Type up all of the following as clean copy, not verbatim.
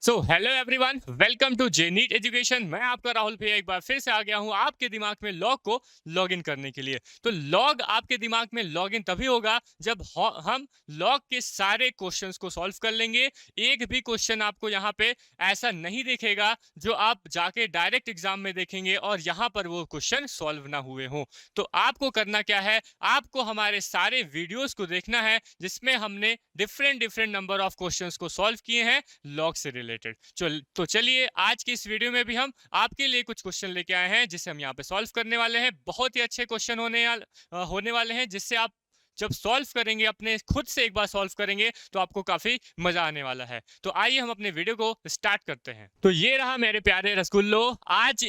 So hello everyone, welcome to J NEET education. मैं आपका राहुल भैया एक बार फिर से आ गया हूं आपके दिमाग में लॉग को लॉगिन करने के लिए। तो लॉग आपके दिमाग में लॉगिन तभी होगा जब हम लॉग के सारे क्वेश्चंस को सॉल्व कर लेंगे। एक भी क्वेश्चन आपको यहाँ पे ऐसा नहीं दिखेगा जो आप जाके डायरेक्ट एग्जाम में देखेंगे और यहाँ पर वो क्वेश्चन सॉल्व ना हुए हों। तो आपको करना क्या है, आपको हमारे सारे वीडियोस को देखना है जिसमें हमने different different number of questions को सॉल्व किए हैं लॉग से रिलेटेड। तो चलिए आज की इस वीडियो में भी हम आपके लिए कुछ क्वेश्चन लेके आए हैं जिसे हम यहाँ पे सॉल्व करने वाले हैं। बहुत ही अच्छे क्वेश्चन होने वाले हैं जिससे आप जब सॉल्व करेंगे, अपने खुद से एक बार सॉल्व करेंगे तो आपको काफी मजा आने वाला है। तो आइए हम अपने वीडियो को स्टार्ट करते हैं। तो ये रहा मेरे प्यारे रसगुल्लो, आज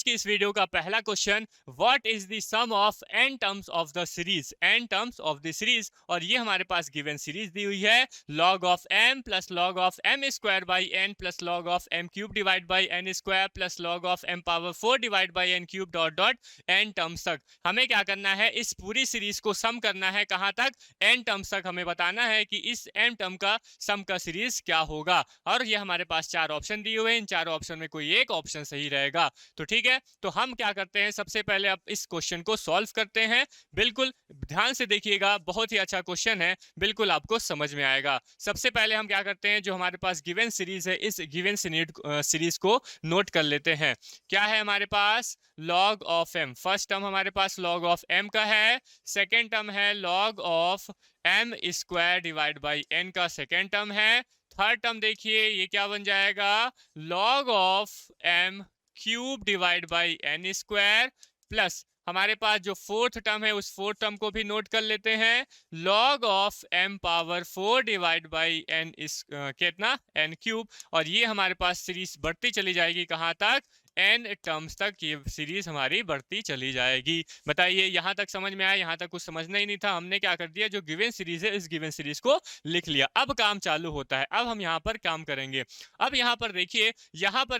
की इस वीडियो का पहला question. What is the sum of n terms of the series, n terms of the series. और ये हमारे पास गिवन सीरीज दी हुई है, log of m plus log of m square by n plus log of m cube divide by n square plus log of m power 4 divide by n cube dot dot n terms तक। हमें क्या करना है, इस पूरी series को सम करना है। कहां तक? n टर्म्स तक। हमें बताना है कि इस n टर्म का सम का सीरीज क्या होगा। और ये हमारे पास चार ऑप्शन दिए हुए हैं, इन चारों ऑप्शन में कोई एक ऑप्शन सही रहेगा। तो ठीक है, तो हम क्या करते हैं, सबसे पहले अब इस क्वेश्चन को सॉल्व करते हैं। बिल्कुल ध्यान से देखिएगा, बहुत ही अच्छा क्वेश्चन है, बिल्कुल आपको समझ में आएगा। सबसे पहले हम क्या करते हैं, जो हमारे पास गिवन सीरीज है, इस गिवन सीरीज को नोट कर लेते हैं। क्या है हमारे पास? log of m। First term हमारे पास log ऑफ m का है, सेकेंड टर्म है log of m square divide by n का सेकेंड टर्म है। थर्ड टर्म देखिए ये क्या बन जाएगा, log of m cube divide by n square plus हमारे पास जो फोर्थ टर्म है उस फोर्थ टर्म को भी नोट कर लेते हैं, log of m power 4 divide by n इस कितना n क्यूब। और ये हमारे पास सीरीज बढ़ती चली जाएगी कहां तक? n टर्म्स तक ये सीरीज हमारी बढ़ती चली जाएगी। बताइए यहां तक समझ में आया? यहां तक कुछ समझना ही नहीं था, हमने क्या कर दिया, जो गिवन सीरीज है इस गिवन सीरीज को लिख लिया। अब काम चालू होता है, अब हम यहाँ पर काम करेंगे। अब यहाँ पर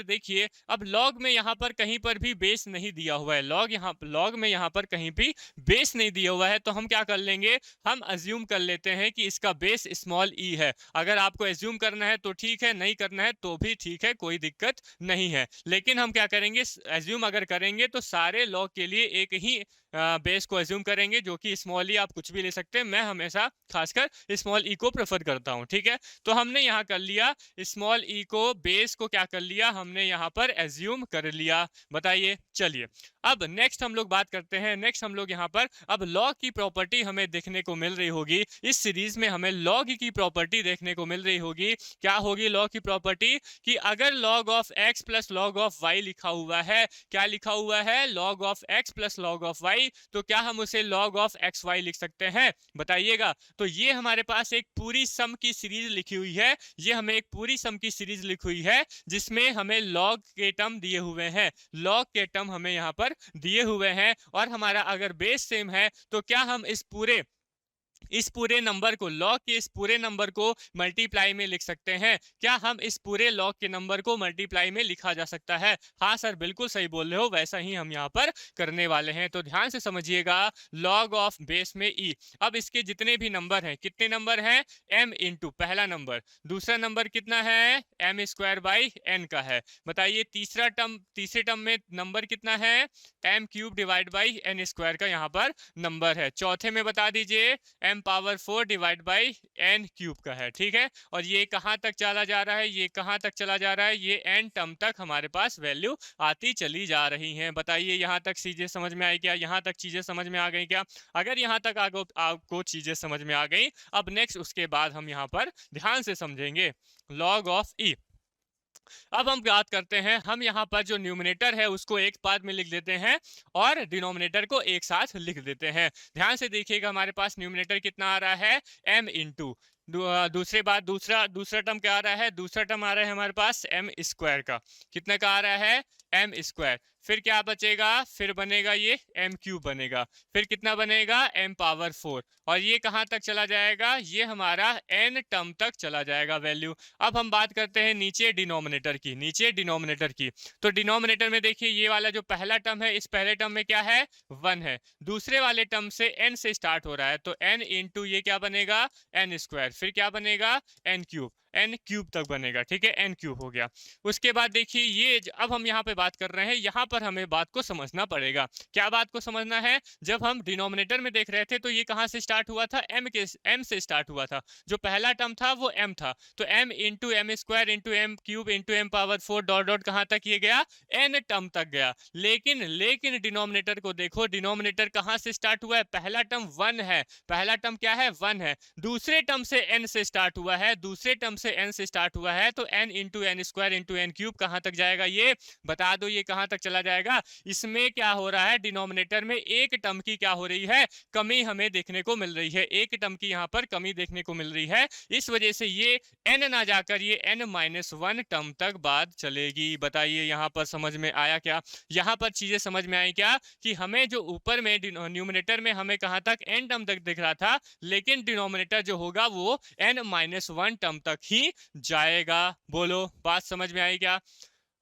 देखिए, अब लॉग में यहाँ पर कहीं पर भी बेस नहीं दिया हुआ है, लॉग में यहाँ पर कहीं भी बेस नहीं दिया हुआ है। तो हम क्या कर लेंगे, हम अज्यूम कर लेते हैं कि इसका बेस स्मॉल ई है। अगर आपको अज्यूम करना है तो ठीक है, नहीं करना है तो भी ठीक है, कोई दिक्कत नहीं है। लेकिन हम क्या करेंगे, अज्यूम अगर करेंगे तो सारे लॉग के लिए एक ही बेस को अज्यूम करेंगे, जो कि स्मॉल ई। आप कुछ भी ले सकते हैं, मैं हमेशा खासकर स्मॉल ई को प्रेफर करता हूं। ठीक है, तो हमने यहाँ कर लिया स्मॉल ई को, बेस को क्या कर लिया हमने यहाँ पर अज्यूम कर लिया। बताइए, चलिए अब नेक्स्ट हम लोग बात करते हैं। नेक्स्ट हम लोग यहाँ पर अब लॉग की प्रॉपर्टी हमें देखने को मिल रही होगी, इस सीरीज में हमें लॉग की प्रॉपर्टी देखने को मिल रही होगी। क्या होगी लॉग की प्रॉपर्टी? कि अगर log of x plus log of y लिखा हुआ है, क्या लिखा हुआ है, log of x plus log of y, तो क्या हम उसे log ऑफ एक्स वाई लिख सकते हैं? बताइएगा। तो ये हमारे पास एक पूरी सम की सीरीज लिखी हुई है, ये हमें एक पूरी सम की सीरीज लिखी हुई है जिसमें हमें log के टर्म दिए हुए हैं, log के टर्म हमें यहाँ पर दिए हुए हैं। और हमारा अगर बेस सेम है तो क्या हम इस पूरे नंबर को, लॉग के इस पूरे नंबर को मल्टीप्लाई में लिख सकते हैं? क्या हम इस पूरे लॉग के नंबर को मल्टीप्लाई में लिखा जा सकता है? हाँ सर, बिल्कुल सही बोल रहे हो, वैसा ही हम यहाँ पर करने वाले हैं। तो ध्यान से समझिएगा, लॉग ऑफ बेस में ई। अब इसके जितने भी नंबर हैं, कितने नंबर हैं? m इंटू पहला नंबर, दूसरा नंबर कितना है? m स्क्वायर बाई n का है। बताइए तीसरे टर्म में नंबर कितना है? m cube divide by n square का यहाँ पर नंबर है। चौथे में बता दीजिए m power 4 divide by n cube का है। ठीक है, और ये कहां तक चला जा रहा है, ये कहां तक चला जा रहा है, ये n टर्म तक हमारे पास वैल्यू आती चली जा रही हैं। बताइए यहां तक चीजें समझ में आई क्या? यहां तक चीजें समझ में आ गई क्या? अगर यहां तक आपको चीजें समझ में आ गई, अब नेक्स्ट उसके बाद हम यहां पर ध्यान से समझेंगे log ऑफ e। अब हम बात करते हैं, हम यहाँ पर जो न्यूमिनेटर है उसको एक पार्ट में लिख देते हैं और डिनोमिनेटर को एक साथ लिख देते हैं। ध्यान से देखिएगा, हमारे पास न्यूमिनेटर कितना आ रहा है? m इंटू दूसरे बात दूसरा टर्म क्या आ रहा है? दूसरा टर्म आ रहा है हमारे पास m स्क्वायर का। कितना का आ रहा है? m square. फिर क्या बचेगा? फिर बनेगा ये m क्यूब बनेगा। फिर कितना बनेगा? m power 4। और ये कहां तक चला जाएगा? ये हमारा n टर्म तक चला जाएगा वैल्यू। अब हम बात करते हैं नीचे डिनोमिनेटर की। तो डिनोमिनेटर में देखिए, ये वाला जो पहला टर्म है, इस पहले टर्म में क्या है? 1 है। दूसरे वाले टर्म से n से स्टार्ट हो रहा है, तो n इंटू ये क्या बनेगा? n square. फिर क्या बनेगा? n cube. n क्यूब तक बनेगा, ठीक है, n क्यूब हो गया। उसके बाद देखिए ये अब हम यहाँ पे बात कर रहे हैं, यहाँ पर हमें बात को समझना पड़ेगा। क्या बात को समझना है? जब हम डिनोमिनेटर में देख रहे थे तो ये कहाँ से स्टार्ट हुआ था? m से स्टार्ट हुआ था। जो पहला टर्म था वो m था, तो m into m square into m cube into m power 4 dot dot कहाँ तक ये गया? n टर्म तक गया। लेकिन डिनोमिनेटर को देखो, डिनोमिनेटर कहाँ से स्टार्ट हुआ है? पहला टर्म 1 है, पहला टर्म क्या है? 1 है। दूसरे टर्म से n से स्टार्ट हुआ है, दूसरे टर्म से n से स्टार्ट हुआ है, तो n into n square into n cube कहाँ तक जाएगा? ये बता दो, ये कहाँ तक चला जाएगा? इसमें क्या हो रहा है? डिनोमिनेटर में एक टर्म की क्या हो रही है? कमी हमें देखने को मिल रही है, एक टर्म की यहाँ पर कमी देखने को मिल रही है। इस वजह से ये n ना जाकर ये n-1 टर्म तक बात चलेगी। बताइए यहाँ पर समझ में आया क्या? यहाँ पर चीजें समझ में आई क्या? कि हमें जो ऊपर में न्यूमिनेटर में हमें कहाँ तक? n टर्म तक दिख रहा था, लेकिन डिनोमिनेटर जो होगा वो n-1 टर्म तक ही जाएगा। बोलो, बात समझ में आई क्या?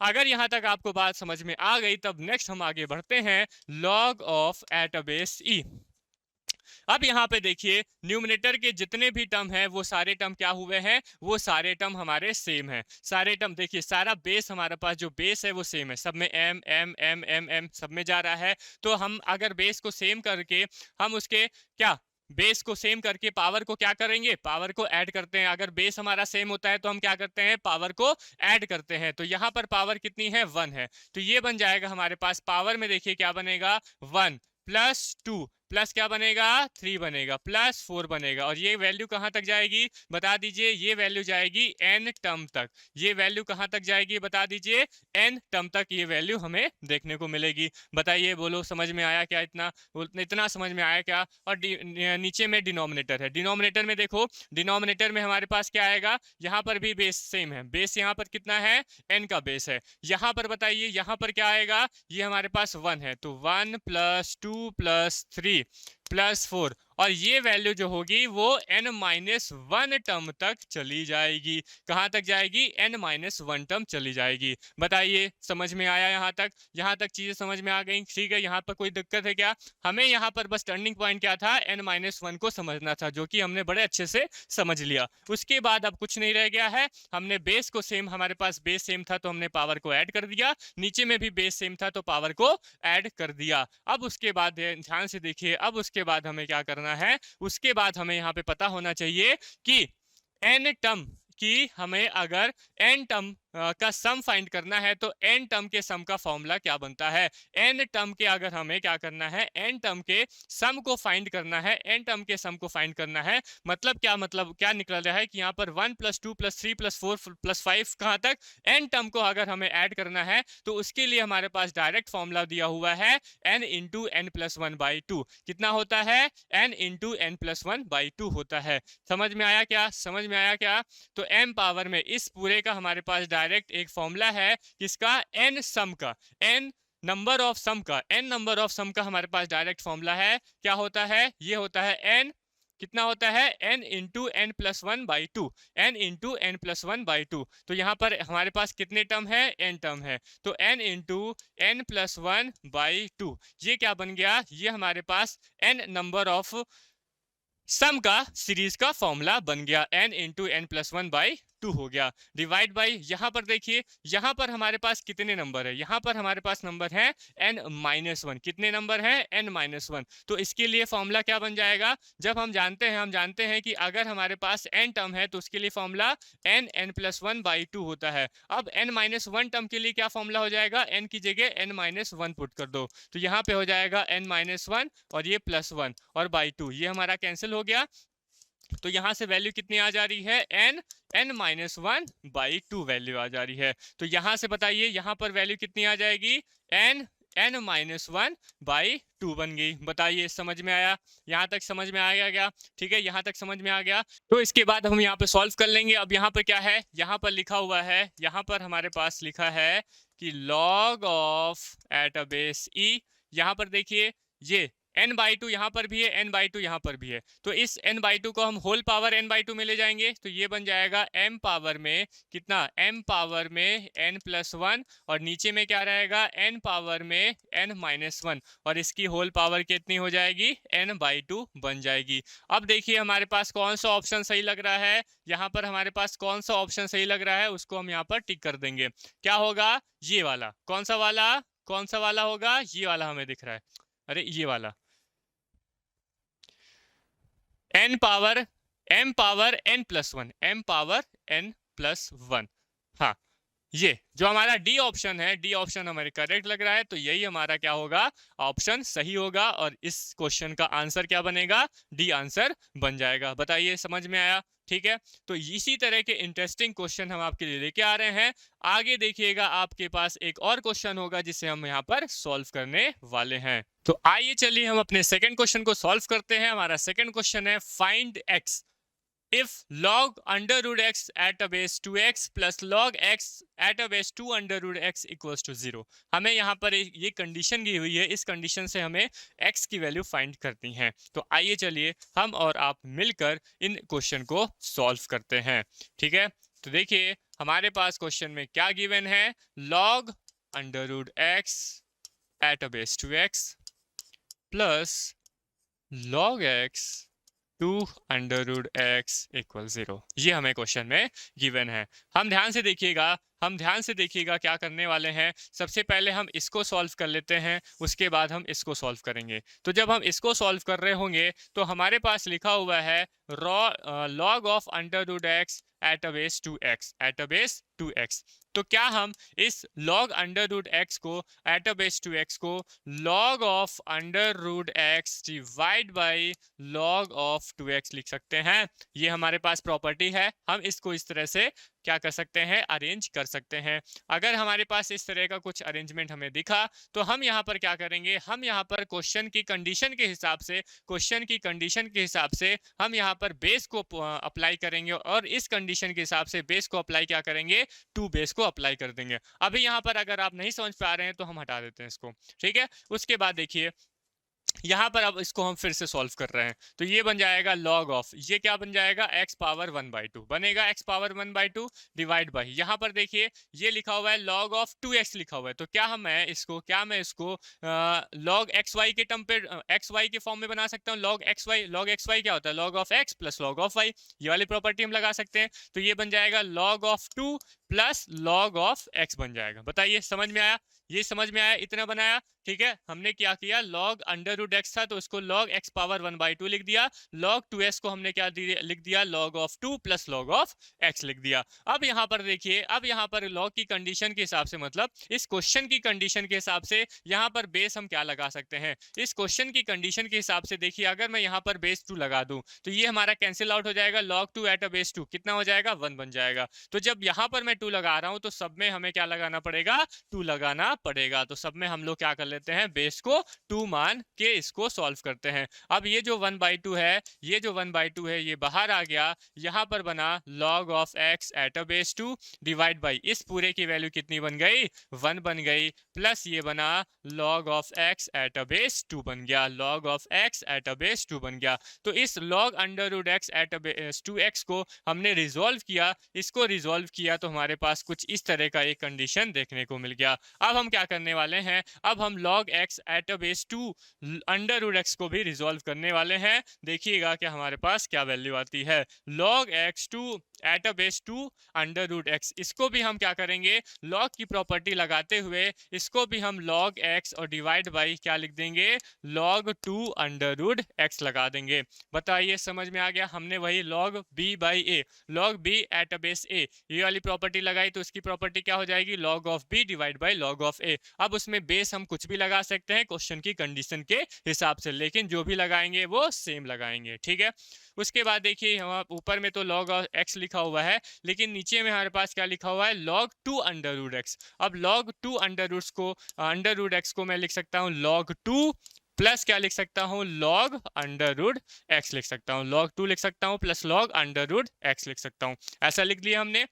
अगर यहां तक आपको बात समझ में आ गई, तब नेक्स्ट हम आगे बढ़ते हैं, log of eight a base e। अब यहाँ पे देखिए न्यूमिनेटर के जितने भी टर्म हैं वो सारे टर्म क्या हुए हैं? वो सारे टर्म हमारे सेम हैं। सारे टर्म देखिए, सारा बेस हमारे पास जो बेस है वो सेम है, सब में m m m m m सब में जा रहा है। तो हम अगर बेस को सेम करके हम उसके क्या बेस को सेम करके पावर को क्या करेंगे? पावर को ऐड करते हैं। अगर बेस हमारा सेम होता है तो हम क्या करते हैं? पावर को ऐड करते हैं। तो यहाँ पर पावर कितनी है? 1 है। तो ये बन जाएगा हमारे पास पावर में, देखिए क्या बनेगा? 1 प्लस 2 प्लस क्या बनेगा? 3 बनेगा, प्लस 4 बनेगा। और ये वैल्यू कहां तक जाएगी? बता दीजिए। ये वैल्यू जाएगी n टर्म तक। ये वैल्यू कहां तक जाएगी? बता दीजिए। n टर्म तक ये वैल्यू हमें देखने को मिलेगी। बताइए, बोलो, समझ में आया क्या? इतना समझ में आया क्या? और नीचे में डिनोमिनेटर है। डिनोमिनेटर में देखो, डिनोमिनेटर में हमारे पास क्या आएगा? यहाँ पर भी बेस सेम है। बेस यहाँ पर कितना है? n का बेस है। यहाँ पर बताइए, यहाँ पर क्या आएगा? ये हमारे पास 1 है, तो 1 प्लस 2 प्लस 3 प्लस 4, और ये वैल्यू जो होगी वो n-1 टर्म तक चली जाएगी। कहां तक जाएगी? n-1 टर्म चली जाएगी। बताइए, समझ में आया यहाँ तक? यहाँ तक चीजें समझ में आ गई? ठीक है, यहाँ पर कोई दिक्कत है क्या? हमें यहाँ पर बस टर्निंग पॉइंट क्या था? n-1 को समझना था, जो कि हमने बड़े अच्छे से समझ लिया। उसके बाद अब कुछ नहीं रह गया है। हमने बेस को सेम, हमारे पास बेस सेम था तो हमने पावर को ऐड कर दिया, नीचे में भी बेस सेम था तो पावर को ऐड कर दिया। अब उसके बाद ध्यान से देखिए, अब उसके बाद हमें क्या करना है? उसके बाद हमें यहाँ पे पता होना चाहिए कि n टर्म की हमें अगर n टर्म का सम फाइंड करना है तो n टर्म के सम का फॉर्मूला क्या बनता है? n टर्म के अगर हमें क्या करना है? n टर्म के सम को फाइंड करना है, n टर्म के सम को फाइंड करना है। मतलब क्या निकल रहा है कि यहाँ पर 1 प्लस 2 प्लस 3 प्लस 4 प्लस 5 कहाँ तक? n टर्म को अगर हमें ऐड करना है तो उसके लिए हमारे पास डायरेक्ट फॉर्मूला दिया हुआ है n इंटू एन प्लस 1/2। कितना होता है? n इंटू एन प्लस 1/2 होता है। समझ में आया क्या? समझ में आया क्या? तो m पावर में इस पूरे का हमारे पास डायरेक्ट एक फॉर्मूला है, किसका? n सम का, n नंबर ऑफ सम का, n नंबर ऑफ सम का हमारे पास डायरेक्ट फॉर्मूला है। क्या होता है? ये होता है n, कितना होता है? n into n plus 1/2, n into n plus 1/2। तो यहाँ पर हमारे पास कितने टर्म है? n टर्म है, तो n इंटू एन प्लस 1/2। ये क्या बन गया? ये हमारे पास n नंबर ऑफ सम का सीरीज का फॉर्मूला बन गया, n इंटू एन प्लस 1/2 हो गया। डिवाइड बाई, यहाँ पर देखिए, यहाँ पर हमारे पास कितने नंबर है? यहाँ पर हमारे पास नंबर है n-1। कितने नंबर है? n-1। तो इसके लिए फॉर्मूला क्या बन जाएगा? जब हम जानते हैं कि अगर हमारे पास n टर्म है तो उसके लिए फॉर्मूला n प्लस 1/2 होता है। अब n-1 टर्म के लिए क्या फॉर्मूला हो जाएगा? n की जगह n-1 पुट कर दो, तो यहाँ पे हो जाएगा n-1 और ये प्लस 1 और /2, ये हमारा कैंसिल हो गया। तो यहां से वैल्यू कितनी आ जा रही है? n-1/2 वैल्यू आ जा रही है। तो यहां से बताइए, यहां पर वैल्यू कितनी आ जाएगी? n-1/2 बन गई। बताइए, समझ में आया? यहां तक समझ में आ गया क्या? ठीक है, यहां तक समझ में आ गया। तो इसके बाद हम यहाँ पे सॉल्व कर लेंगे। अब यहाँ पर क्या है? यहाँ पर लिखा हुआ है, यहाँ पर हमारे पास लिखा है कि log of eight a base e। यहाँ पर देखिए, ये n/2 यहाँ पर भी है, n/2 यहाँ पर भी है, तो इस n/2 को हम होल पावर n/2 में ले जाएंगे, तो ये बन जाएगा m पावर में कितना, m पावर में n+1, और नीचे में क्या रहेगा, n पावर में n-1, और इसकी होल पावर कितनी हो जाएगी, n/2 बन जाएगी। अब देखिए हमारे पास कौन सा ऑप्शन सही लग रहा है, यहाँ पर हमारे पास कौन सा ऑप्शन सही लग रहा है उसको हम यहाँ पर टिक कर देंगे। क्या होगा, ये वाला, कौन सा वाला, कौन सा वाला होगा, ये वाला हमें दिख रहा है, अरे ये वाला, n power m power n+1, m power n+1, हाँ ये जो हमारा डी ऑप्शन है, डी ऑप्शन हमारे करेक्ट लग रहा है, तो यही हमारा क्या होगा, ऑप्शन सही होगा, और इस क्वेश्चन का आंसर क्या बनेगा, डी आंसर बन जाएगा। बताइए समझ में आया, ठीक है। तो इसी तरह के इंटरेस्टिंग क्वेश्चन हम आपके लिए लेके आ रहे हैं। आगे देखिएगा आपके पास एक और क्वेश्चन होगा जिसे हम यहाँ पर सॉल्व करने वाले हैं। तो आइए चलिए हम अपने सेकंड क्वेश्चन को सॉल्व करते हैं। हमारा सेकंड क्वेश्चन है find x if log under root x at a base 2x plus log x at a base 2 under root x equals to 0। हमें यहाँ पर ये कंडीशन दी हुई है, इस कंडीशन से हमें x की वैल्यू फाइंड करनी है। तो आइए चलिए हम और आप मिलकर इन क्वेश्चन को सॉल्व करते हैं, ठीक है। तो देखिए हमारे पास क्वेश्चन में क्या गिवन है, log under root x at a base 2x plus log x 2 under root x equal 0, ये हमें क्वेश्चन में गिवन है। हम ध्यान से देखिएगा क्या करने वाले हैं। सबसे पहले हम इसको सॉल्व कर लेते हैं, उसके बाद हम इसको सॉल्व करेंगे। तो जब हम इसको सॉल्व कर रहे होंगे तो हमारे पास लिखा हुआ है log of under root x at a base 2x, at a base 2x। तो क्या हम इस log अंडर रूट x को एट अ बेस 2x को log of under root x divide by log of 2x लिख सकते हैं? ये हमारे पास प्रॉपर्टी है, हम इसको इस तरह से क्या कर सकते हैं, अरेंज कर सकते हैं। अगर हमारे पास इस तरह का कुछ अरेंजमेंट हमें दिखा तो हम यहाँ पर क्या करेंगे, हम यहाँ पर क्वेश्चन की कंडीशन के हिसाब से हम यहाँ पर बेस को अप्लाई करेंगे, और इस कंडीशन के हिसाब से बेस को अप्लाई क्या करेंगे, 2 बेस को अप्लाई कर देंगे। अभी यहाँ पर अगर आप नहीं समझ पा रहे हैं तो हम हटा देते हैं इसको, ठीक है। उसके बाद देखिए यहाँ पर अब इसको हम फिर से सॉल्व कर रहे हैं, तो ये बन जाएगा log ऑफ, ये क्या बन जाएगा, x पावर 1/2 बनेगा, x पावर 1/2 डिवाइड बाई, यहाँ पर देखिए ये लिखा हुआ है log ऑफ 2x लिखा हुआ है। तो क्या मैं इसको log xy के टर्म पे xy के फॉर्म में बना सकता हूँ। log xy क्या होता है, log of x plus log of y, ये वाली प्रॉपर्टी हम लगा सकते हैं। तो ये बन जाएगा log of 2 plus log of x बन जाएगा। बताइए समझ में आया, ये समझ में आया, इतना बनाया, ठीक है। हमने क्या किया, log अंडर रूट x था तो उसको log x पावर 1/2 लिख दिया, log 2s को हमने क्या लिख दिया, log of 2 plus log of x लिख दिया। अब यहाँ पर देखिए, अब यहाँ पर log की कंडीशन के हिसाब से, मतलब इस क्वेश्चन की कंडीशन के हिसाब से यहाँ पर बेस हम क्या लगा सकते हैं, इस क्वेश्चन की कंडीशन के हिसाब से देखिए अगर मैं यहाँ पर बेस 2 लगा दूं तो ये हमारा कैंसिल आउट हो जाएगा, log 2 एट अ बेस 2 कितना हो जाएगा, 1 बन जाएगा। तो जब यहाँ पर मैं 2 लगा रहा हूँ तो सब में हमें क्या लगाना पड़ेगा, 2 लगाना पड़ेगा। तो सब में हम लोग क्या कर लेते हैं, बेस को 2 मान के इसको सॉल्व करते हैं। अब ये जो 1/2 है, ये बाहर आ गया, यहाँ पर बना log of x at a base 2 divide by, इस पूरे की वैल्यू कितनी बन गई, 1 बन गई, प्लस ये बना log of x at a base 2 बन गया, log of x at a base 2 बन गया। तो इस log under root x at a base 2x को हमने रिजोल्व किया, इसको रिजोल्व किया तो हमारे पास कुछ इस तरह का एक कंडीशन देखने को मिल गया। अब हम क्या करने वाले हैं, अब हम log x at a base 2 under root x को भी रिजोल्व करने वाले हैं। देखिएगा कि हमारे पास क्या वैल्यू आती है, log x2 at a base 2 under root x, इसको भी हम क्या करेंगे, log की प्रॉपर्टी लगाते हुए इसको भी हम log x और डिवाइड बाई क्या लिख देंगे, log 2 अंडर रूट x लगा देंगे। बताइए समझ में आ गया, हमने वही log b by a, log b at a base a, ये वाली प्रॉपर्टी लगाई तो इसकी प्रॉपर्टी क्या हो जाएगी, log of b divide by log of a। अब उसमें बेस हम कुछ भी लगा सकते हैं क्वेश्चन की कंडीशन के हिसाब से, लेकिन जो भी लगाएंगे वो सेम लगाएंगे, ठीक है। उसके बाद देखिए हम ऊपर में तो log x लिखा हुआ है, लेकिन नीचे में हमारे पास क्या लिखा हुआ है, log 2 अंडर रूट x। अब log 2 अंडर रूट x को मैं लिख सकता हूँ log 2 प्लस क्या लिख सकता हूँ, log अंडर रूट x लिख सकता हूँ, log 2 लिख सकता हूँ plus log under root x लिख सकता हूँ। ऐसा लिख लिया हमने।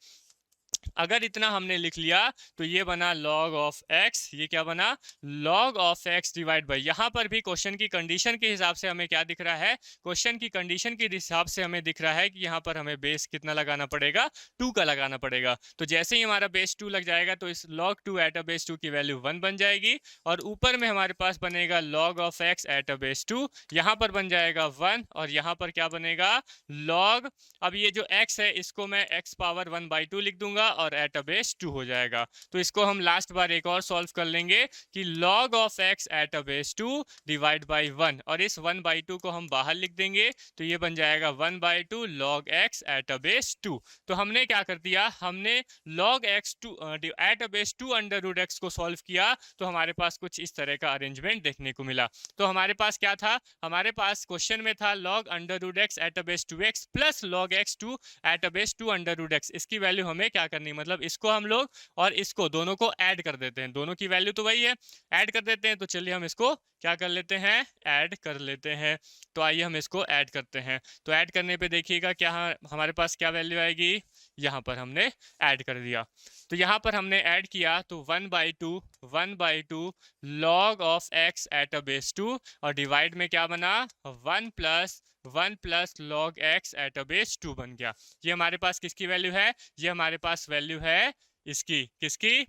अगर इतना हमने लिख लिया तो ये बना log ऑफ x, ये क्या बना log of x divide by, यहाँ पर भी क्वेश्चन की कंडीशन के हिसाब से हमें क्या दिख रहा है, क्वेश्चन की कंडीशन के हिसाब से हमें दिख रहा है कि यहाँ पर हमें बेस कितना लगाना पड़ेगा, 2 का लगाना पड़ेगा। तो जैसे ही हमारा बेस 2 लग जाएगा तो इस log 2 एट अ बेस 2 की वैल्यू 1 बन जाएगी, और ऊपर में हमारे पास बनेगा log of x at a base 2, यहाँ पर बन जाएगा 1, और यहाँ पर क्या बनेगा log, अब ये जो x है इसको मैं x पावर 1/2 लिख दूंगा और एट अ बेस 2 हो जाएगा। तो इसको हम लास्ट बार एक और सॉल्व कर लेंगे कि log of x at a base 2 divide by 1, और इस 1/2 को हम बाहर लिख देंगे तो ये बन जाएगा 1/2 log x at a base 2। तो हमने क्या कर दिया, हमने log x at a base 2 under root x को सॉल्व किया, तो हमारे पास कुछ इस तरह का अरेंजमेंट देखने को मिला। तो हमारे पास क्या था, हमारे पास क्वेश्चन में था log under root x at a base 2x plus log x2 at a base 2 under root x। इसकी वैल्यू हमें क्या करनी, मतलब इसको हम लोग और इसको दोनों को ऐड कर देते हैं, दोनों की वैल्यू तो वही है, ऐड कर देते हैं। तो चलिए हम इसको क्या कर लेते हैं, ऐड कर लेते हैं। तो आइए हम इसको ऐड करते हैं। तो ऐड करने पे देखिएगा क्या हमारे पास क्या वैल्यू आएगी, यहाँ पर हमने ऐड कर दिया। तो यहाँ पर हमने ऐड किया तो 1/2 log of x at a base 2, और डिवाइड में क्या बना 1 plus log x at a base 2 बन गया। ये हमारे पास किसकी वैल्यू है, ये हमारे पास वैल्यू है इसकी, किसकी,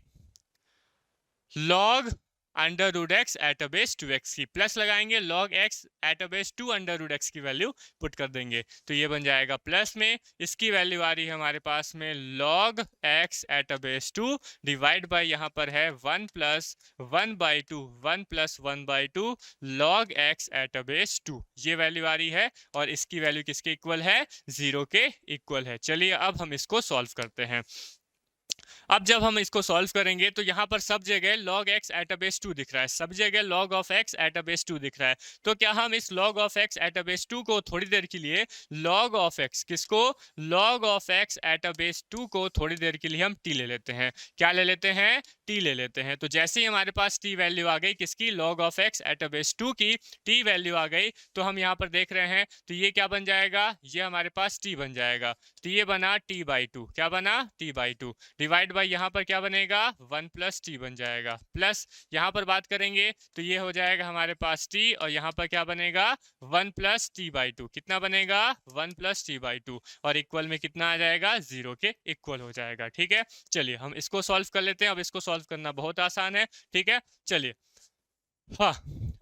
log under root x at a base 2x की, प्लस लगाएंगे log x at a base 2 under root x की वैल्यू पुट कर देंगे, तो ये बन जाएगा प्लस में, इसकी वैल्यू आ रही है हमारे पास में log x at a base 2 divide by यहाँ पर है 1 plus 1/2 log x at a base 2, ये वैल्यू आ रही है, और इसकी वैल्यू किसके इक्वल है, 0 के इक्वल है। चलिए अब हम इसको सॉल्व करते हैं। अब जब हम इसको सॉल्व करेंगे तो यहाँ पर सब जगह log x at a base 2 दिख रहा है, सब जगह log of x at a base 2 दिख रहा है। तो क्या हम इस log of x at a base 2 को थोड़ी देर के लिए log ऑफ x, किसको, log of x at a base 2 को थोड़ी देर के लिए हम t ले लेते हैं, क्या ले लेते हैं, t ले लेते हैं। तो जैसे ही हमारे पास t वैल्यू आ गई किसकी, log of x at a base 2 की t वैल्यू आ गई, तो हम यहाँ पर देख रहे हैं तो ये क्या बन जाएगा, ये हमारे पास t बन जाएगा। तो ये बना t/2, क्या बना t/2, डिवाइड बाय यहाँ पर क्या बनेगा 1 प्लस टी बन जाएगा, प्लस यहाँ पर बात करेंगे तो ये हो जाएगा हमारे पास t, और यहाँ पर क्या बनेगा 1 प्लस t/2, कितना बनेगा 1 प्लस t/2, और इक्वल में कितना आ जाएगा 0 के इक्वल हो जाएगा। ठीक है, चलिए हम इसको सॉल्व कर लेते हैं। अब इसको सॉल्व करना बहुत आसान है, ठीक है, चलिए हाँ,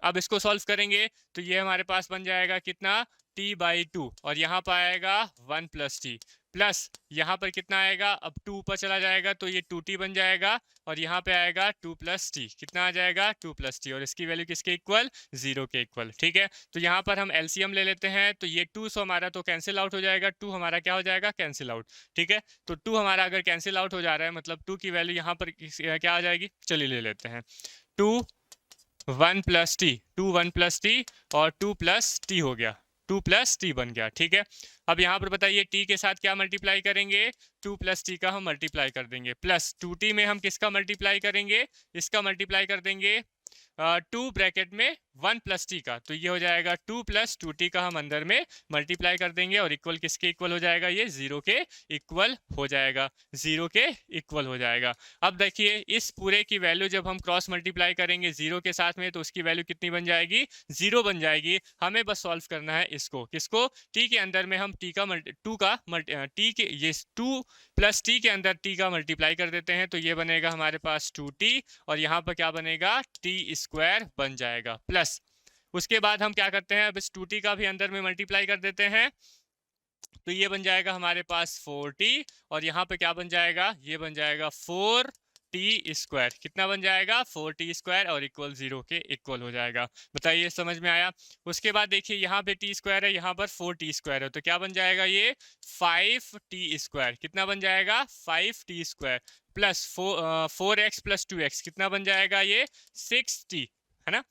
अब इसको सॉल्व करेंगे तो ये हमारे पास बन जाएगा कितना t/2, और यहाँ पर आएगा 1 प्लस टी, प्लस यहाँ पर कितना आएगा, अब 2 ऊपर चला जाएगा तो ये 2t बन जाएगा, और यहाँ पे आएगा 2 प्लस टी, कितना आ जाएगा 2 प्लस टी, और इसकी वैल्यू किसके इक्वल, 0 के इक्वल। ठीक है, तो यहाँ पर हम एलसीएम ले लेते हैं, तो ये 2 सो हमारा तो कैंसिल आउट हो जाएगा, 2 हमारा क्या हो जाएगा, कैंसिल आउट। ठीक है, तो 2 हमारा अगर कैंसिल आउट हो जा रहा है मतलब 2 की वैल्यू यहाँ पर क्या आ जाएगी, चलिए ले लेते हैं 2 1 प्लस टी, 1 प्लस टी, और 2 प्लस टी हो गया, 2 प्लस टी बन गया। ठीक है, अब यहाँ पर बताइए टी के साथ क्या मल्टीप्लाई करेंगे, 2 प्लस टी का हम मल्टीप्लाई कर देंगे, प्लस 2t में हम किसका मल्टीप्लाई करेंगे, इसका मल्टीप्लाई कर देंगे 2 ब्रैकेट में 1 प्लस टी का, तो ये हो जाएगा 2 प्लस 2t का हम अंदर में मल्टीप्लाई कर देंगे, और इक्वल किसके इक्वल हो जाएगा, ये 0 के इक्वल हो जाएगा, 0 के इक्वल हो जाएगा। अब देखिए इस पूरे की वैल्यू जब हम क्रॉस मल्टीप्लाई करेंगे 0 के साथ में तो उसकी वैल्यू कितनी बन जाएगी, 0 बन जाएगी। हमें बस सॉल्व करना है इसको, किसको, t के अंदर में हम t का t के ये 2 प्लस t के अंदर t का मल्टीप्लाई कर देते हैं, तो ये बनेगा हमारे पास 2t, और यहाँ पर क्या बनेगा t स्क्वायर बन जाएगा, प्लस उसके बाद हम क्या करते हैं, अब इस 2t का भी अंदर में मल्टीप्लाई कर देते हैं, तो ये बन जाएगा हमारे पास 4t, और यहाँ पे क्या बन जाएगा, ये बन जाएगा 4t स्क्वायर, कितना बन जाएगा 4t स्क्वायर, और इक्वल 0 के इक्वल हो जाएगा। बताइए समझ में आया। उसके बाद देखिए यहाँ पे t स्क्वायर है, यहाँ पर 4t स्क्वायर है, तो क्या बन जाएगा ये 5t स्क्वायर, कितना बन जाएगा 5t square, plus 4x plus 2x, कितना बन जाएगा ये 6t, है ना,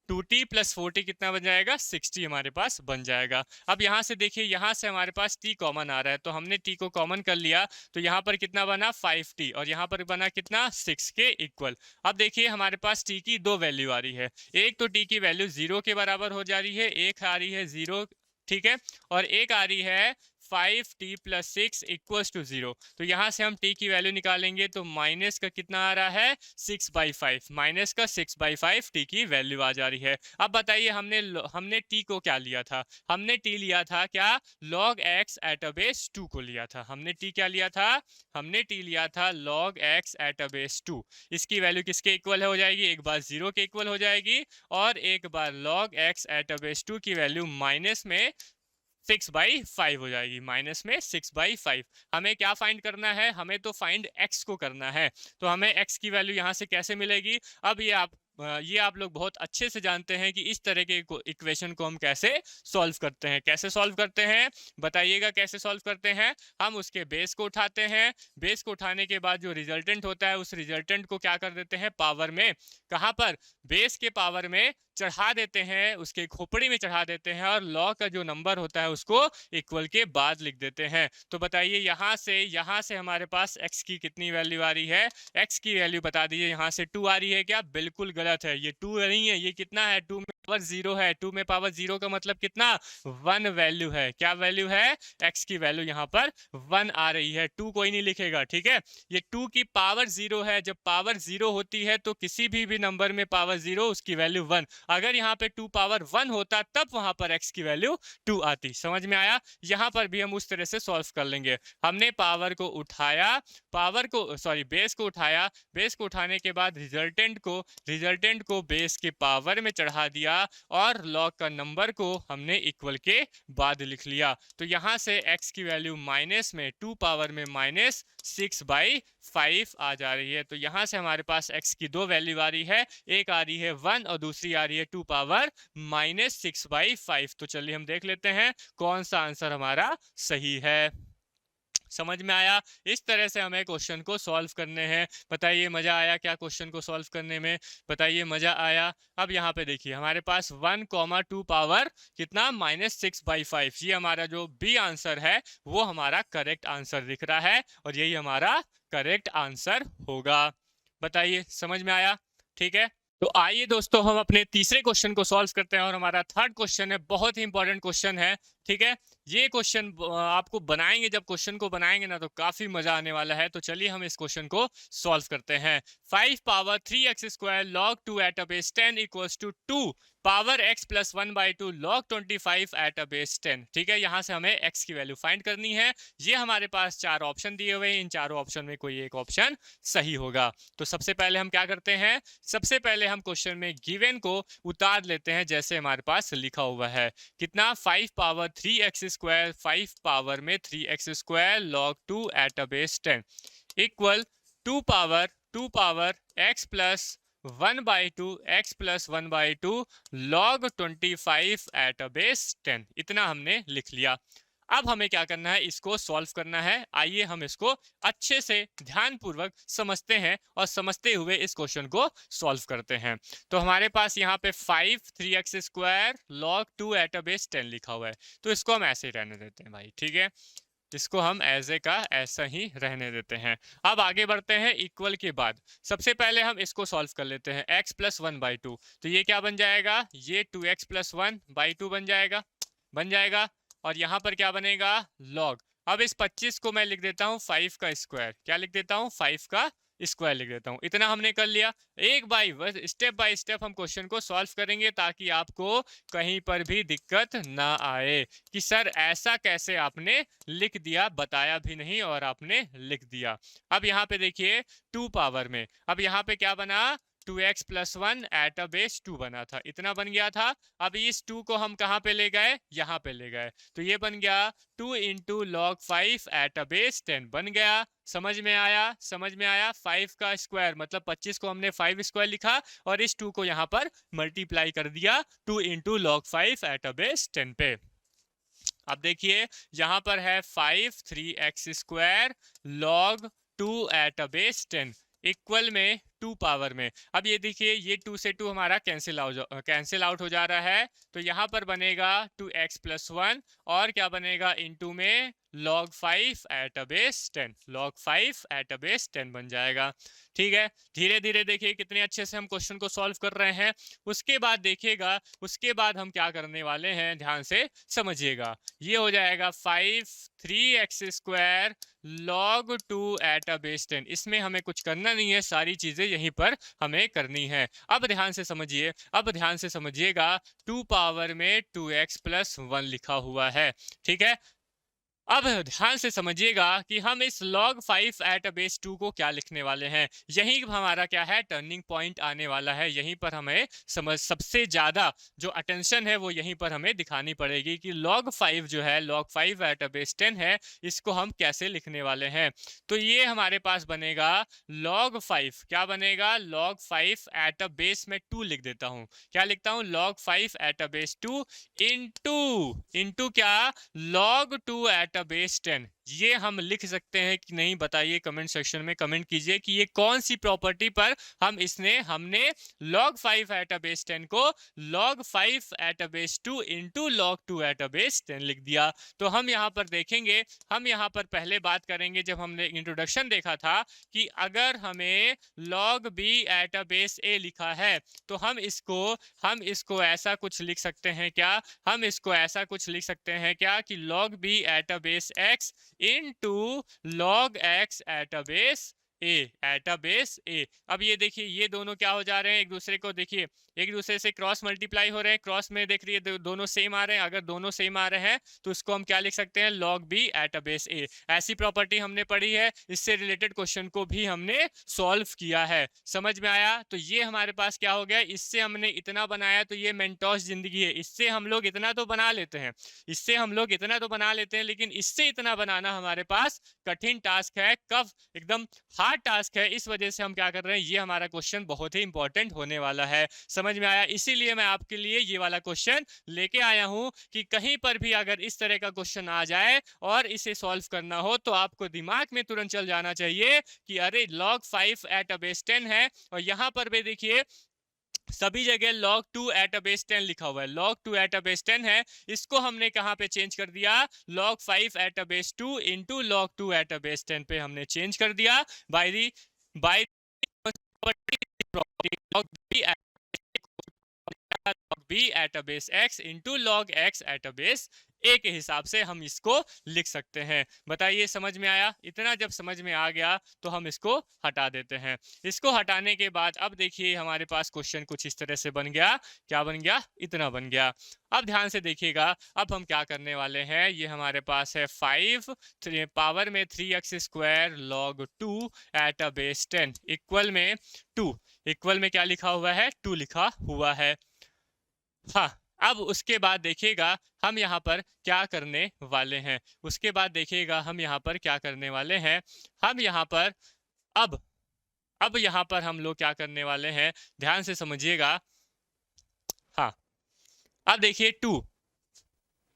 2t प्लस 4t कितना बन जाएगा 6t हमारे पास बन जाएगा। अब यहाँ से देखिए यहाँ से हमारे पास t कॉमन आ रहा है, तो हमने t को कॉमन कर लिया, तो यहाँ पर कितना बना 5t, और यहाँ पर बना कितना 6 के इक्वल। अब देखिए हमारे पास t की दो वैल्यू आ रही है, एक तो t की वैल्यू 0 के बराबर हो जा रही है, एक आ रही है 0, ठीक है, और एक आ रही है 5t प्लस 6 इक्वल्स टू 0। तो यहाँ से हम t की वैल्यू निकालेंगे तो माइनस का कितना आ रहा है 6/5, माइनस का 6/5 t की वैल्यू आ जा रही है। अब बताइए हमने t को क्या लिया था, हमने t लिया था क्या log x at a base 2 को लिया था। हमने t क्या लिया था, हमने t लिया था log x at a base 2। इसकी वैल्यू किसके इक्वल हो जाएगी, एक बार 0 के इक्वल हो जाएगी और एक बार log x at a base 2 की वैल्यू माइनस में 6/5 हो जाएगी, माइनस में 6/5। हमें क्या फाइंड करना है, हमें तो फाइंड x को करना है। तो हमें x की वैल्यू यहाँ से कैसे मिलेगी, अब ये आप लोग बहुत अच्छे से जानते हैं कि इस तरह के इक्वेशन को हम कैसे सॉल्व करते हैं। कैसे सॉल्व करते हैं बताइएगा, कैसे सॉल्व करते हैं। हम उसके बेस को उठाते हैं, बेस को उठाने के बाद जो रिजल्टेंट होता है उस रिजल्टेंट को क्या कर देते हैं पावर में, कहाँ पर, बेस के पावर में चढ़ा देते हैं, उसके खोपड़ी में चढ़ा देते हैं और लॉ का जो नंबर होता है उसको इक्वल के बाद लिख देते हैं। तो बताइए यहाँ से हमारे पास x की कितनी वैल्यू आ रही है, x की वैल्यू बता दीजिए। यहाँ से 2 आ रही है क्या, बिल्कुल गलत है, ये 2 नहीं है, ये कितना है 2 में पावर 0 है। 2 में पावर 0 का मतलब कितना 1 वैल्यू है। क्या वैल्यू है, x की वैल्यू यहाँ पर 1 आ रही है। 2 कोई नहीं लिखेगा, ठीक है। ये 2 की पावर 0 है, जब पावर 0 होती है तो किसी भी नंबर में पावर 0 उसकी वैल्यू 1। अगर यहाँ पे 2 पावर 1 होता तब वहां पर x की वैल्यू 2 आती। समझ में आया, यहाँ पर भी हम उस तरह से सॉल्व कर लेंगे। हमने पावर को उठाया, बेस को उठाया, बेस को उठाने के बाद रिजल्टेंट को बेस के पावर में चढ़ा दिया और लॉग का नंबर को हमने इक्वल के बाद लिख लिया। तो यहाँ से x की वैल्यू माइनस में 2 पावर में माइनस 6/5 आ जा रही है। तो यहाँ से हमारे पास x की दो वैल्यू आ रही है, एक आ रही है 1 और दूसरी आ रही है 2 पावर माइनस 6/5। तो चलिए हम देख लेते हैं कौन सा आंसर हमारा सही है। समझ में आया, इस तरह से हमें क्वेश्चन को सॉल्व करने हैं। बताइए मजा आया क्या क्वेश्चन को सॉल्व करने में, बताइए मजा आया। अब यहाँ पे देखिए हमारे पास 1, 2 पावर कितना -6/5, ये हमारा जो बी आंसर है वो हमारा करेक्ट आंसर दिख रहा है और यही हमारा करेक्ट आंसर होगा। बताइए समझ में आया, ठीक है। तो आइए दोस्तों हम अपने तीसरे क्वेश्चन को सॉल्व करते हैं और हमारा थर्ड क्वेश्चन है, बहुत ही इंपॉर्टेंट क्वेश्चन है, ठीक है। ये क्वेश्चन आपको बनाएंगे, जब क्वेश्चन को बनाएंगे ना तो काफी मजा आने वाला है। तो चलिए हम इस क्वेश्चन को सॉल्व करते हैं। 5 power 3x² log 2 at a base 10 equals to 2 power x plus 1/2 log 25 at a base 10, ठीक है। यहाँ से हमें x की वैल्यू फाइंड करनी है। ये हमारे पास 4 ऑप्शन दिए हुए हैं, इन चारों ऑप्शन में कोई एक ऑप्शन सही होगा। तो सबसे पहले हम क्या करते हैं, सबसे पहले हम क्वेश्चन में गिवन को उतार लेते हैं जैसे हमारे पास लिखा हुआ है। कितना 5 पावर 3x², 5 पावर में 3x² log 2 at a base 10 equal 2 power x plus 1/2 x plus 1/2 log 25 at a base 10, इतना हमने लिख लिया। अब हमें क्या करना है, इसको सॉल्व करना है। आइए हम इसको अच्छे से ध्यानपूर्वक समझते हैं और समझते हुए इस क्वेश्चन को सॉल्व करते हैं। तो हमारे पास यहाँ पे 5 3x² log 2 at a base 10 लिखा हुआ है, तो इसको हम ऐसे ही रहने देते हैं भाई, ठीक है। इसको हम ऐसे का ऐसा ही रहने देते हैं। अब आगे बढ़ते हैं, इक्वल के बाद सबसे पहले हम इसको सॉल्व कर लेते हैं। x प्लस 1/2, तो ये क्या बन जाएगा, ये 2x प्लस 1/2 बन जाएगा और यहाँ पर क्या बनेगा लॉग। अब इस 25 को मैं लिख देता हूँ 5 का स्क्वायर, क्या लिख देता हूँ 5 का स्क्वायर लिख देता हूँ। इतना हमने कर लिया। एक स्टेप बाय स्टेप हम क्वेश्चन को सॉल्व करेंगे ताकि आपको कहीं पर भी दिक्कत ना आए कि सर ऐसा कैसे आपने लिख दिया, बताया भी नहीं और आपने लिख दिया। अब यहाँ पे देखिए 2 पावर में, अब यहाँ पे क्या बना 2x plus 1 eight a base 2 बना था, इतना बन गया था। अब इस 2 को हम कहाँ पे ले गए, यहाँ पे ले गए, तो ये बन गया 2 into log 5 at a base 10 बन गया। समझ में आया, समझ में आया। 5 का स्क्वायर मतलब 25 को हमने 5 स्क्वायर लिखा और इस 2 को यहाँ पर मल्टीप्लाई कर दिया 2 into log 5 at a base 10 पे। अब देखिए यहाँ पर है 5 3x² log 2 at a base 10 equal में 2 पावर में। अब ये देखिए ये 2 से 2 हमारा कैंसिल आउट हो जा रहा है, तो यहाँ पर बनेगा 2x प्लस 1 और क्या बनेगा इनटू में log 5 at a base 10, log 5 at a base 10 बन जाएगा। ठीक है, धीरे धीरे देखिए कितने अच्छे से हम क्वेश्चन को सॉल्व कर रहे हैं। उसके बाद देखिएगा, उसके बाद हम क्या करने वाले हैं, ध्यान से समझिएगा। ये हो जाएगा 5 3x square log 2 at a base 10। इसमें हमें कुछ करना नहीं है, सारी चीजें यहीं पर हमें करनी है। अब ध्यान से समझिए, अब ध्यान से समझिएगा, 2 पावर में 2x प्लस 1 लिखा हुआ है। ठीक है, अब ध्यान से समझिएगा कि हम इस log 5 एट अ बेस 2 को क्या लिखने वाले हैं। यही हमारा क्या है, टर्निंग पॉइंट आने वाला है। यहीं पर हमें समझ सबसे ज्यादा जो अटेंशन है वो यहीं पर हमें दिखानी पड़ेगी कि log 5 जो है, log 5 एट अ बेस 10 है, इसको हम कैसे लिखने वाले हैं। तो ये हमारे पास बनेगा log 5, क्या बनेगा, log 5 एट अ बेस में 2 लिख देता हूं। क्या लिखता हूं, log 5 at a base 2 into क्या, log 2 एट अ बेस 10। ये हम लिख सकते हैं कि नहीं, बताइए कमेंट सेक्शन में कमेंट कीजिए कि ये कौन सी प्रॉपर्टी पर हमने log 5 एट अ बेस 10 को log 5 at a base 2 into log 2 at a base 10 लिख दिया। तो हम यहाँ पर देखेंगे, हम यहाँ पर पहले बात करेंगे, जब हमने इंट्रोडक्शन देखा था कि अगर हमें log b at a base a लिखा है तो हम इसको ऐसा कुछ लिख सकते हैं क्या, हम इसको ऐसा कुछ लिख सकते हैं क्या कि log b at a base x into log x at a base A, at a base A. अब ये देखिए, ये दोनों क्या हो जा रहे हैं, एक दूसरे को देखिए, एक दूसरे से क्रॉस मल्टीप्लाई हो रहे हैं। क्रॉस में देख रही है दोनों सेम आ रहे हैं। अगर दोनों सेम आ रहे हैं तो इसको हम क्या लिख सकते हैं, log b at a base A. ऐसी प्रॉपर्टी हमने पढ़ी है, इससे रिलेटेड क्वेश्चन को भी हमने सॉल्व किया है। समझ में आया। तो ये हमारे पास क्या हो गया, इससे हमने इतना बनाया, तो ये मेंटोस जिंदगी है। इससे हम लोग इतना तो बना लेते हैं, इससे हम लोग इतना तो बना लेते हैं, लेकिन इससे इतना बनाना हमारे पास कठिन टास्क है, कफ एकदम हार्ड टास्क है। इस वजह से हम क्या कर रहे हैं, ये हमारा क्वेश्चन बहुत ही इंपॉर्टेंट होने वाला है। समझ में आया। इसीलिए मैं आपके लिए ये वाला क्वेश्चन लेके आया हूं कि कहीं पर भी अगर इस तरह का क्वेश्चन आ जाए और इसे सॉल्व करना हो तो आपको दिमाग में तुरंत चल जाना चाहिए कि अरे log 5 एट अ बेस 10 है, और यहां पर भी देखिए सभी जगह log 2 एट अ बेस 10 लिखा हुआ है। log 2 एट अ बेस 10 है, इसको हमने कहां पे चेंज कर दिया, log 5 at a base 2 into log 2 at a base 10 पे हमने चेंज कर दिया। By log b at a base x into log x at a base a के हिसाब से हम इसको लिख सकते हैं। बताइए समझ में आया। इतना जब समझ में आ गया तो हम इसको हटा देते हैं। इसको हटाने के बाद अब देखिए हमारे पास क्वेश्चन कुछ इस तरह से बन गया। क्या बन गया, इतना बन गया। अब ध्यान से देखिएगा, अब हम क्या करने वाले हैं, ये हमारे पास है 5 पावर में 3x square log 2 at a base 10 equal में 2। इक्वल में क्या लिखा हुआ है, 2 लिखा हुआ है। हाँ, अब उसके बाद देखिएगा हम यहाँ पर क्या करने वाले हैं। उसके बाद देखिएगा हम यहाँ पर क्या करने वाले हैं। हम यहाँ पर अब अब यहाँ पर हम लोग क्या करने वाले हैं, ध्यान से समझिएगा। हाँ, अब देखिए 2,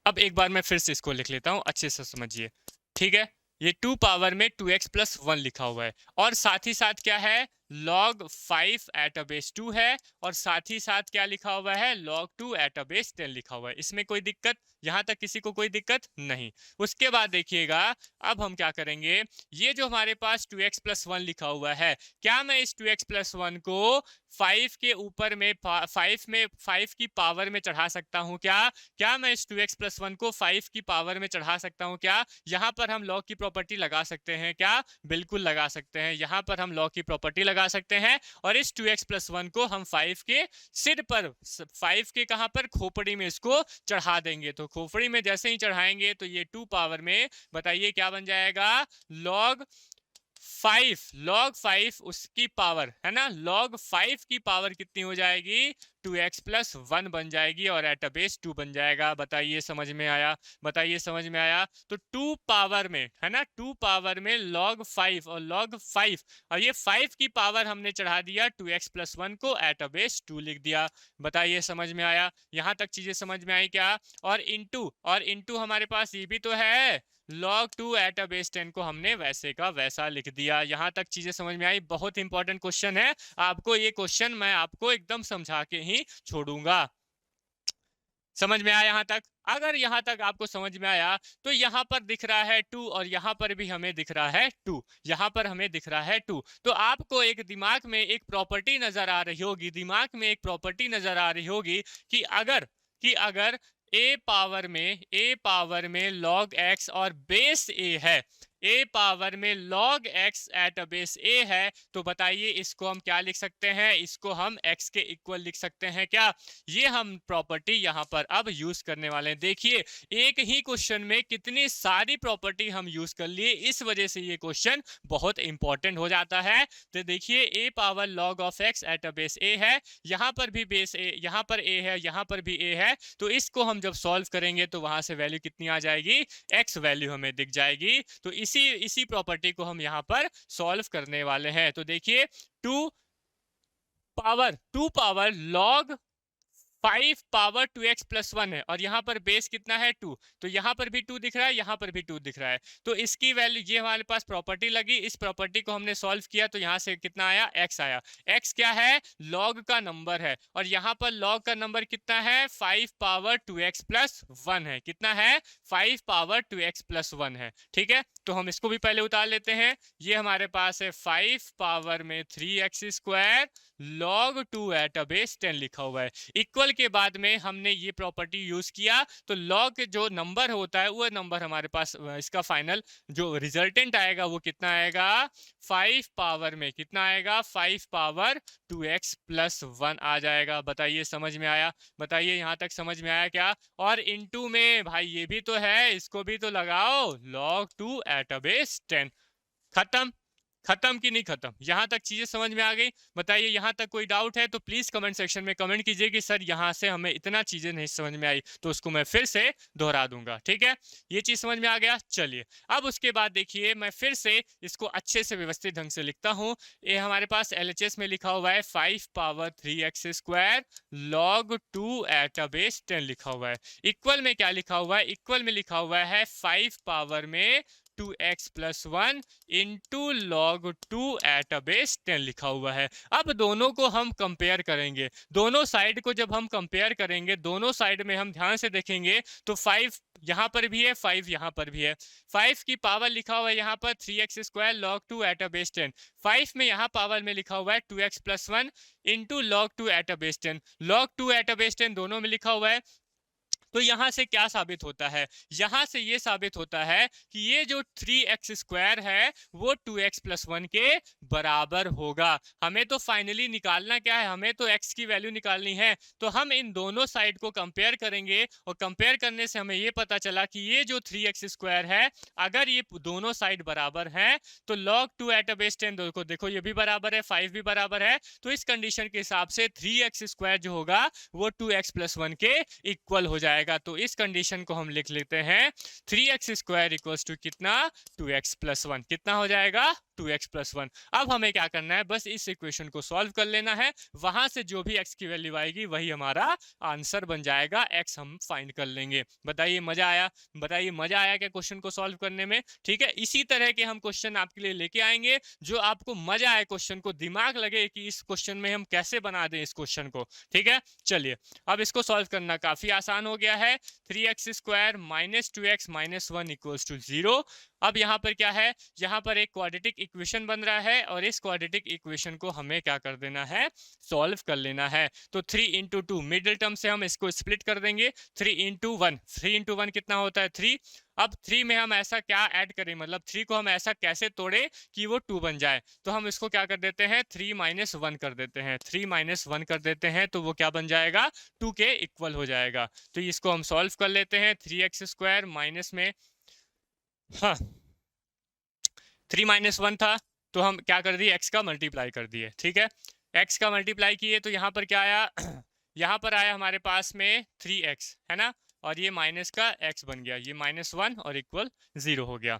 अब एक बार मैं फिर से इसको लिख लेता हूँ, अच्छे से समझिए। ठीक है, ये 2 पावर में 2x प्लस 1 लिखा हुआ है, और साथ ही साथ क्या है, log 5 एट अ बेस 2 है, और साथ ही साथ क्या लिखा हुआ है, log 2 एट अ बेस 10 लिखा हुआ है। इसमें कोई दिक्कत, यहां तक किसी को कोई दिक्कत नहीं। उसके बाद देखिएगा, अब हम क्या करेंगे, ये जो हमारे पास 2x प्लस 1 लिखा हुआ है, क्या मैं इस 2x प्लस 1 को 5 के ऊपर में 5 की पावर में चढ़ा सकता हूं क्या, क्या मैं इस 2x प्लस 1 को 5 की पावर में चढ़ा सकता हूं क्या। यहां पर हम लॉग की प्रॉपर्टी लगा सकते हैं क्या, बिल्कुल लगा सकते हैं। यहां पर हम लॉग की प्रॉपर्टी लगा सकते हैं, और इस 2x प्लस 1 को हम 5 के सिर पर, 5 के कहां पर, खोपड़ी में इसको चढ़ा देंगे। तो खोपड़ी में जैसे ही चढ़ाएंगे तो ये 2 पावर में, बताइए क्या बन जाएगा, log 5 उसकी पावर है ना, log 5 की पावर कितनी हो जाएगी, 2x प्लस 1 बन जाएगी, और एट अ बेस 2 बन जाएगा। बताइए समझ में आया, बताइए समझ में आया। तो 2 पावर में है ना, 2 पावर में log 5 और log 5, और ये 5 की पावर हमने चढ़ा दिया 2x प्लस 1 को, एट अ बेस 2 लिख दिया। बताइए समझ में आया, यहां तक चीजें समझ में आई क्या। और इंटू हमारे पास ये भी तो है, log 2 एट अ बेस 10 को हमने वैसे का वैसा लिख दिया। यहां तक चीजें समझ में आई। बहुत इंपॉर्टेंट क्वेश्चन है, आपको ये क्वेश्चन मैं आपको एकदम समझा के ही छोड़ूंगा। समझ में आया यहाँ तक? अगर यहाँ तक आपको समझ में आया तो यहाँ पर दिख रहा है 2 और यहाँ पर भी हमें दिख रहा है 2, यहाँ पर हमें दिख रहा है 2। तो आपको एक दिमाग में एक प्रॉपर्टी नजर आ रही होगी, दिमाग में एक प्रॉपर्टी नजर आ रही होगी कि अगर ए पावर में log x और बेस a है, ए पावर में log x at base a है, तो बताइए इसको हम क्या लिख सकते हैं? इसको हम x के इक्वल लिख सकते हैं क्या? ये हम प्रॉपर्टी यहाँ पर अब यूज करने वाले हैं। देखिए एक ही क्वेश्चन में कितनी सारी प्रॉपर्टी हम यूज कर लिए, इस वजह से ये क्वेश्चन बहुत इंपॉर्टेंट हो जाता है। तो देखिए A power log of x at base a है, यहाँ पर भी बेस a, यहाँ पर a है, यहाँ पर भी a है, तो इसको हम जब सॉल्व करेंगे तो वहां से वैल्यू कितनी आ जाएगी? x वैल्यू हमें दिख जाएगी। तो इसी प्रॉपर्टी को हम यहाँ पर सॉल्व करने वाले हैं। तो देखिए 2 power log 5 power 2x plus 1 है और यहाँ पर बेस कितना है 2, तो यहाँ पर भी 2 दिख रहा है, यहाँ पर भी 2 दिख रहा है। तो इसकी वैल्यू, ये हमारे पास प्रॉपर्टी लगी, इस प्रॉपर्टी को हमने सॉल्व किया तो यहाँ से कितना आया? x आया। x क्या है? log का नंबर है, और यहाँ पर log का नंबर कितना है? 5 पावर 2x प्लस 1 है। कितना है? 5 पावर 2x प्लस 1 है। ठीक है, तो हम इसको भी पहले उतार लेते हैं। ये हमारे पास है 5 पावर में 3x square log 2 at base 10 लिखा हुआ है। इक्वल के बाद में हमने ये प्रॉपर्टी यूज किया तो log जो नंबर होता है वो नंबर हमारे पास, इसका फाइनल जो रिजल्टेंट आएगा वो कितना आएगा? 5 पावर में कितना आएगा? 5 पावर 2x प्लस 1 आ जाएगा। बताइए समझ में आया? बताइए यहाँ तक समझ में आया क्या? और इनटू में भाई ये भी तो है, इसको भी तो लगाओ, log 2 एट बेस 10। खत्म? खत्म कि नहीं खत्म? यहां तक चीजें समझ में आ गई? बताइए यहां तक कोई डाउट है तो प्लीज कमेंट सेक्शन में कमेंट कीजिए कि सर यहां से हमें इतना चीजें नहीं समझ में आई, तो उसको मैं फिर से दोहरा दूंगा। ठीक है, ये चीज समझ में आ गया? चलिए अब उसके बाद देखिए मैं फिर से इसको अच्छे से व्यवस्थित ढंग से लिखता हूं। ये हमारे पास LHS में लिखा हुआ है 5 power 3x square log 2 at base 10 लिखा हुआ है। इक्वल में क्या लिखा हुआ है? इक्वल में लिखा हुआ है 5 पावर में 2x plus 1 into log 2 at base 10 लिखा हुआ है। अब दोनों को हम कंपेयर करेंगे, दोनों साइड को जब हम कंपेयर करेंगे, दोनों साइड में हम ध्यान से देखेंगे तो 5 यहाँ पर भी है, 5 यहाँ पर भी है। 5 की पावर लिखा हुआ है यहाँ पर 3x square log 2 at base 10। 5 में यहाँ पावर में लिखा हुआ है 2x plus 1 into log 2 at base 10। log 2 at base 10 दोनों में लिखा हुआ है। तो यहां से क्या साबित होता है? यहां से ये साबित होता है कि ये जो 3x स्क्वायर है वो 2x प्लस 1 के बराबर होगा। हमें तो फाइनली निकालना क्या है? हमें तो x की वैल्यू निकालनी है। तो हम इन दोनों साइड को कंपेयर करेंगे और कंपेयर करने से हमें ये पता चला कि ये जो 3x स्क्वायर है, अगर ये दोनों साइड बराबर हैं तो log 2 एट बेस 10 को देखो ये भी बराबर है, 5 भी बराबर है। तो इस कंडीशन के हिसाब से 3x स्क्वायर जो होगा वो 2x प्लस 1 के इक्वल हो जाएगा। तो इस कंडीशन को हम लिख लेते हैं 3x स्क्वायर इक्वल्स टू कितना? 2x plus 1। कितना हो जाएगा? 2x plus 1। अब हमें क्या करना है? बस इस इक्वेशन को सॉल्व कर लेना है, वहां से जो भी x की वैल्यू आएगी वही हमारा आंसर बन जाएगा, x हम फाइंड कर लेंगे। बताइए मजा आया? बताइए मजा आया क्या क्वेश्चन को सॉल्व करने में? ठीक है, इसी तरह के हम क्वेश्चन आपके लिए लेके आएंगे जो आपको मजा आए, क्वेश्चन को दिमाग लगे कि इस क्वेश्चन में हम कैसे बना दें इस क्वेश्चन को। ठीक है, चलिए अब इसको सॉल्व करना काफी आसान हो गया है। 3x square minus 2x minus 1 equals to 0। अब यहाँ पर क्या है? यहाँ पर एक क्वाड्रेटिक इक्वेशन बन रहा है और इस क्वाड्रेटिक इक्वेशन को हमें क्या कर देना है? सॉल्व कर लेना है। तो 3 इंटू 2 मिडिल टर्म से हम इसको स्प्लिट कर देंगे। 3 इंटू 1, 3 इंटू 1 कितना होता है? 3। अब 3 में हम ऐसा क्या ऐड करें, मतलब 3 को हम ऐसा कैसे तोड़े कि वो 2 बन जाए? तो हम इसको क्या कर देते हैं? 3 माइनस 1 कर देते हैं। 3 माइनस 1 कर देते हैं तो वो क्या बन जाएगा? 2 के इक्वल हो जाएगा। तो इसको हम सॉल्व कर लेते हैं। 3x स्क्वायर माइनस में, हाँ 3 माइनस 1 था तो हम क्या कर दिए? x का मल्टीप्लाई कर दिए। ठीक है, x का मल्टीप्लाई किए तो यहाँ पर क्या आया? यहाँ पर आया हमारे पास में 3x, है ना, और ये माइनस का x बन गया, ये -1 और इक्वल 0 हो गया।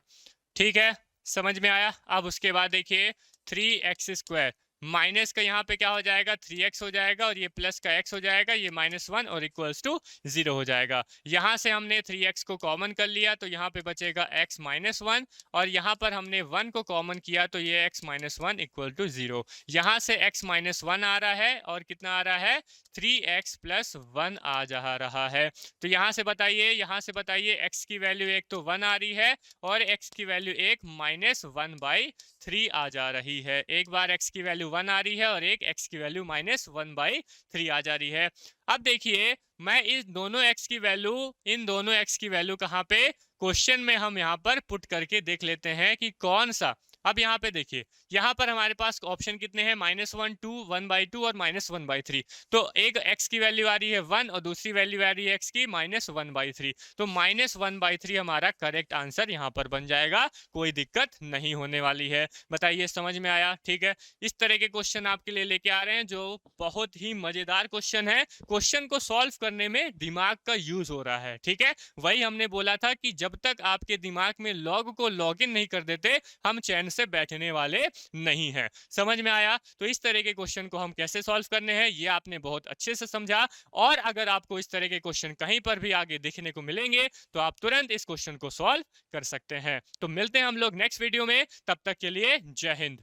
ठीक है, समझ में आया? अब उसके बाद देखिए 3x स्क्वायर, माइनस का यहाँ पे क्या हो जाएगा 3x हो जाएगा और ये प्लस का x हो जाएगा, ये -1 और इक्वल्स टू 0 हो जाएगा। यहाँ से हमने 3x को कॉमन कर लिया तो यहाँ पे बचेगा x -1 और यहाँ पर हमने 1 को कॉमन किया तो ये x -1 इक्वल टू 0। यहाँ से x -1 आ रहा है और कितना आ रहा है 3x + 1 आ जा रहा है। तो यहाँ से बताइए x की वैल्यू एक तो 1 आ रही है और x की वैल्यू एक -1/3 आ जा रही है। एक बार x की वैल्यू 1 आ रही है और एक x की वैल्यू -1/3 आ जा रही है। अब देखिए मैं इन दोनों x की वैल्यू कहाँ पे क्वेश्चन में हम यहाँ पर पुट करके देख लेते हैं कि कौन सा। अब यहाँ पे देखिए यहाँ पर हमारे पास ऑप्शन कितने हैं -1 2 1/2 और -1/3। तो एक x की वैल्यू आ रही है 1 और दूसरी वैल्यू आ रही है x की -1/3। तो -1/3 हमारा करेक्ट आंसर यहाँ पर बन जाएगा, कोई दिक्कत नहीं होने वाली है। बताइए समझ में आया? ठीक है, इस तरह के क्वेश्चन आपके लिए लेके आ रहे हैं जो बहुत ही मजेदार क्वेश्चन है। क्वेश्चन को सॉल्व करने में दिमाग का यूज हो रहा है। ठीक है, वही हमने बोला था कि जब तक आपके दिमाग में लॉग को लॉगिन नहीं कर देते हम चैन से बैठने वाले नहीं हैं। समझ में आया? तो इस तरह के क्वेश्चन को हम कैसे सॉल्व करने हैं ये आपने बहुत अच्छे से समझा। और अगर आपको इस तरह के क्वेश्चन कहीं पर भी आगे देखने को मिलेंगे तो आप तुरंत इस क्वेश्चन को सॉल्व कर सकते हैं। तो मिलते हैं हम लोग नेक्स्ट वीडियो में, तब तक के लिए जय हिंद।